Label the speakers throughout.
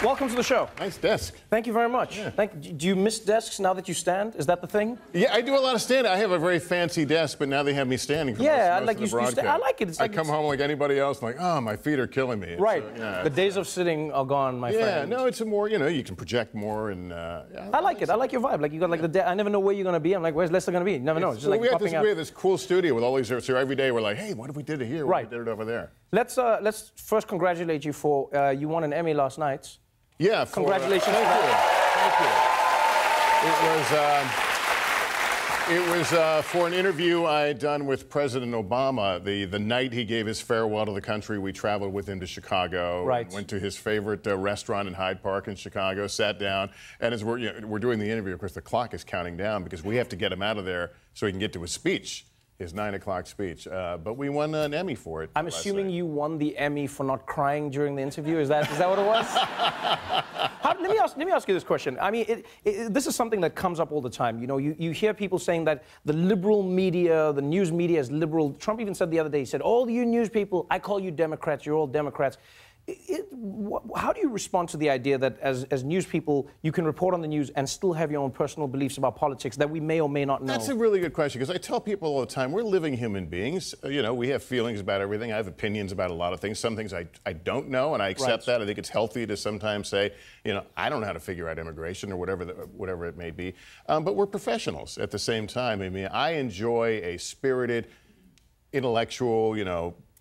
Speaker 1: Welcome to the show.
Speaker 2: Nice desk.
Speaker 1: Thank you very much.
Speaker 2: Yeah.
Speaker 1: Do you miss desks now that you stand? Is that the thing?
Speaker 2: Yeah, I do a lot of standing. I have a very fancy desk, but now they have me standing for most
Speaker 1: like
Speaker 2: of the broadcast.
Speaker 1: I like it. It's
Speaker 2: I
Speaker 1: like
Speaker 2: come home like anybody else, like, oh, my feet are killing me.
Speaker 1: Right.
Speaker 2: So,
Speaker 1: the days of sitting are gone, my friend.
Speaker 2: Yeah, no, it's a more, you can project more and.
Speaker 1: I like it. I like your vibe. Like you got like I never know where you're gonna be. I'm like, where's Lester gonna be? You never know. It's just like
Speaker 2: we
Speaker 1: popping out.
Speaker 2: have this cool studio with all these. So every day we're like, hey, what if we did it here? What
Speaker 1: Right.
Speaker 2: if we did it over there?
Speaker 1: Let's first congratulate you for you won an Emmy last night.
Speaker 2: Yeah.
Speaker 1: Congratulations.
Speaker 2: Thank you. It was for an interview I had done with President Obama. The night he gave his farewell to the country, we traveled with him to Chicago.
Speaker 1: Right.
Speaker 2: Went to his favorite restaurant in Hyde Park in Chicago, sat down, and as we're doing the interview, of course, the clock is counting down because we have to get him out of there so he can get to his speech. His 9 o'clock speech, but we won an Emmy for it.
Speaker 1: I'm assuming you won the Emmy for not crying during the interview. Is that what it was? Let me ask you this question. I mean, this is something that comes up all the time. You know, you hear people saying that the liberal media, the news media is liberal. Trump even said the other day, he said, all you news people, I call you Democrats, you're all Democrats. How do you respond to the idea that as news people, you can report on the news and still have your own personal beliefs about politics that we may or may not know?
Speaker 2: That's a really good question, because I tell people all the time, we're living human beings. We have feelings about everything. I have opinions about a lot of things. Some things I don't know, and I accept that. I think it's healthy to sometimes say, I don't know how to figure out immigration or whatever it may be. But we're professionals at the same time. I mean, I enjoy a spirited, intellectual,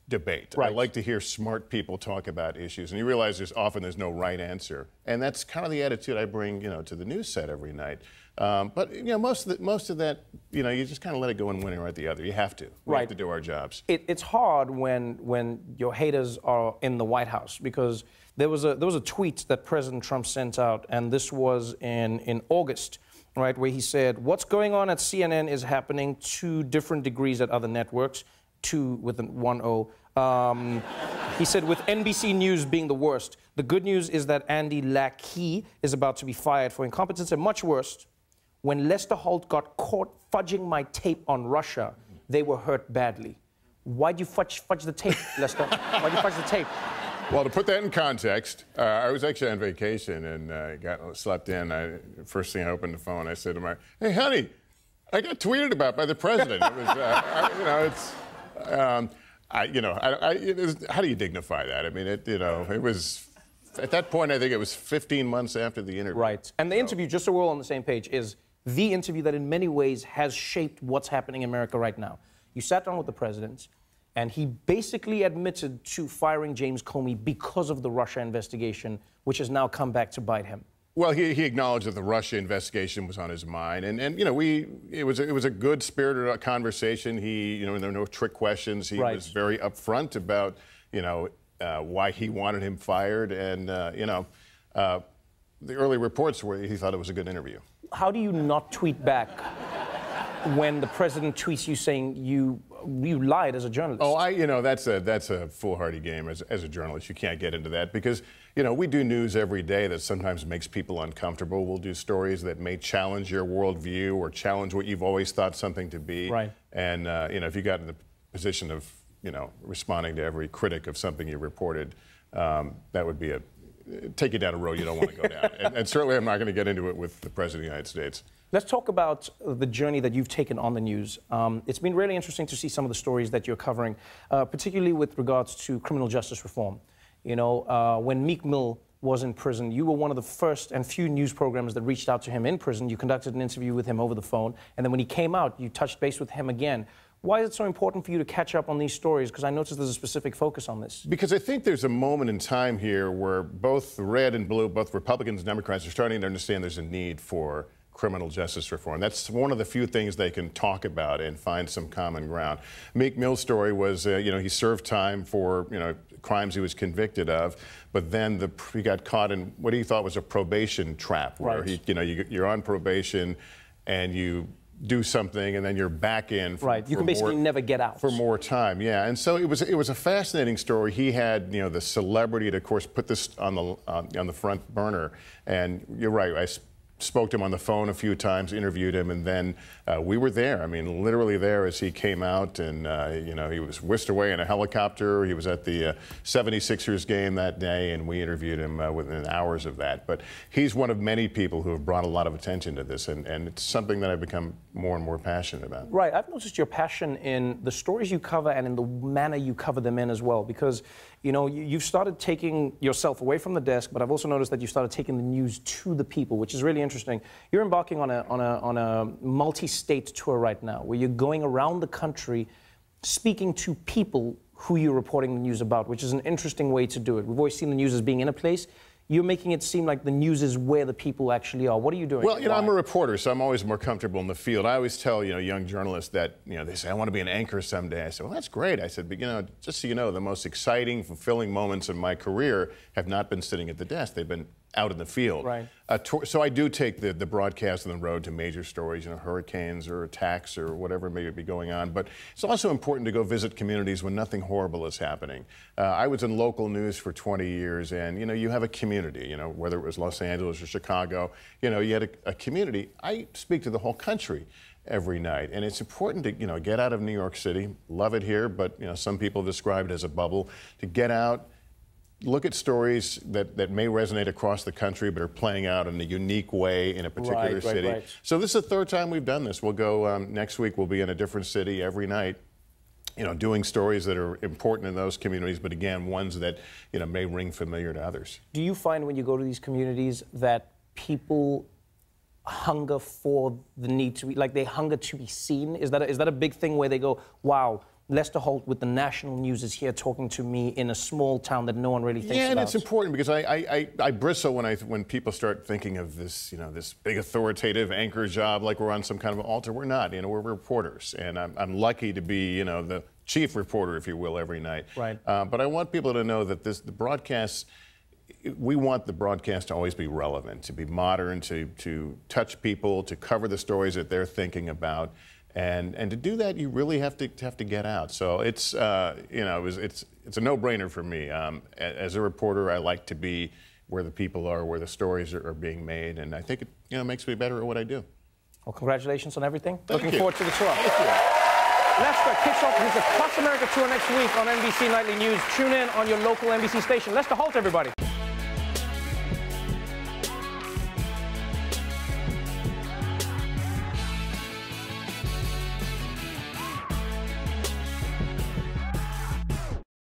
Speaker 2: debate.
Speaker 1: Right.
Speaker 2: I like to hear smart people talk about issues, and you realize there's no right answer, and that's kind of the attitude I bring, to the news set every night. But most of that, you just kind of let it go in one ear or the other. You have to. We have to do our jobs.
Speaker 1: It's hard when your haters are in the White House, because there was a tweet that President Trump sent out, and this was in August, right, where he said, "What's going on at CNN is happening to different degrees at other networks." 2 with an 1-0. He said, with NBC News being the worst. The good news is that Andy Lackey is about to be fired for incompetence, and much worse, when Lester Holt got caught fudging my tape on Russia, they were hurt badly. Why'd you fudge the tape, Lester? Why'd you fudge the tape?
Speaker 2: Well, to put that in context, I was actually on vacation and slept in. First thing I opened the phone, I said to my, hey, honey, I got tweeted about by the president. It was, how do you dignify that? I mean, it was, at that point, I think it was 15 months after the interview.
Speaker 1: Right. And the interview, just so we're all on the same page, is the interview that in many ways has shaped what's happening in America right now. You sat down with the president, and he basically admitted to firing James Comey because of the Russia investigation, which has now come back to bite him.
Speaker 2: Well, he acknowledged that the Russia investigation was on his mind, and it was a good spirited conversation. There were no trick questions. He was very upfront about why he wanted him fired, and the early reports were he thought it was a good interview.
Speaker 1: How do you not tweet back when the president tweets you saying you lied as a journalist?
Speaker 2: Oh, that's a foolhardy game as a journalist. You can't get into that because, we do news every day that sometimes makes people uncomfortable. We'll do stories that may challenge your worldview or challenge what you've always thought something to be.
Speaker 1: Right.
Speaker 2: And, if you got in the position of, responding to every critic of something you reported, that would be take you down a road you don't want to go down. And certainly I'm not going to get into it with the President of the United States.
Speaker 1: Let's talk about the journey that you've taken on the news. It's been really interesting to see some of the stories that you're covering, particularly with regards to criminal justice reform. When Meek Mill was in prison, you were one of the first and few news programs that reached out to him in prison. You conducted an interview with him over the phone, and then when he came out, you touched base with him again. Why is it so important for you to catch up on these stories? Because I noticed there's a specific focus on this.
Speaker 2: Because I think there's a moment in time here where both red and blue, both Republicans and Democrats, are starting to understand there's a need for criminal justice reform. That's one of the few things they can talk about and find some common ground. Meek Mill's story was, he served time for, crimes he was convicted of, but then he got caught in what he thought was a probation trap, where you're on probation and you do something and then you're back in.
Speaker 1: You can basically never get out.
Speaker 2: For more time, yeah. And so it was a fascinating story. He had, the celebrity to, of course, put this on the front burner. And you're right, I spoke to him on the phone a few times, interviewed him, and then we were there. I mean, literally there as he came out, and you know, he was whisked away in a helicopter. He was at the 76ers game that day, and we interviewed him within hours of that. But he's one of many people who have brought a lot of attention to this, and it's something that I've become more and more passionate about.
Speaker 1: Right. I've noticed your passion in the stories you cover and in the manner you cover them in as well, because, you know, you've started taking yourself away from the desk, but I've also noticed that you started taking the news to the people, which is really interesting. You're embarking on a multi-state tour right now, where you're going around the country speaking to people who you're reporting the news about, which is an interesting way to do it. We've always seen the news as being in a place. You're making it seem like the news is where the people actually are. What are you doing?
Speaker 2: Well, you know, I'm a reporter, so I'm always more comfortable in the field. I always tell, you know, young journalists that, you know, they say, I want to be an anchor someday. I said, well, that's great. I said, but, you know, just so you know, the most exciting, fulfilling moments in my career have not been sitting at the desk. They've been out in the field.
Speaker 1: Right.
Speaker 2: So I do take the broadcast on the road to major stories, you know, hurricanes or attacks or whatever may be going on. But it's also important to go visit communities when nothing horrible is happening. I was in local news for 20 years, and, you know, you have a community, you know, whether it was Los Angeles or Chicago, you know, you had a community. I speak to the whole country every night, and it's important to, you know, get out of New York City. Love it here, but, you know, some people describe it as a bubble. To get out, look at stories that may resonate across the country but are playing out in a unique way in a particular city. Right. So this is the third time we've done this. We'll go next week. We'll be in a different city every night, you know, doing stories that are important in those communities, but again, ones that, you know, may ring familiar to others.
Speaker 1: Do you find when you go to these communities that people hunger for the need to be, like they hunger to be seen? Is that a big thing where they go, wow, Lester Holt with the national news is here talking to me in a small town that no one really thinks about?
Speaker 2: Yeah, and it's important because I bristle when people start thinking of this, you know, this big authoritative anchor job like we're on some kind of an altar. We're not, you know, we're reporters, and I'm lucky to be, you know, the chief reporter, if you will, every night.
Speaker 1: Right.
Speaker 2: But I want people to know that the broadcasts, we want the broadcast to always be relevant, to be modern, to touch people, to cover the stories that they're thinking about. And to do that, you really have to get out. So it's you know, it's a no-brainer for me. As a reporter, I like to be where the people are, where the stories are being made, and I think it, you know, makes me better at what I do.
Speaker 1: Well, congratulations on everything.
Speaker 2: Thank you.
Speaker 1: Looking forward to the tour.
Speaker 2: Thank you.
Speaker 1: Lester kicks off his Across America tour next week on NBC Nightly News. Tune in on your local NBC station. Lester Holt, everybody.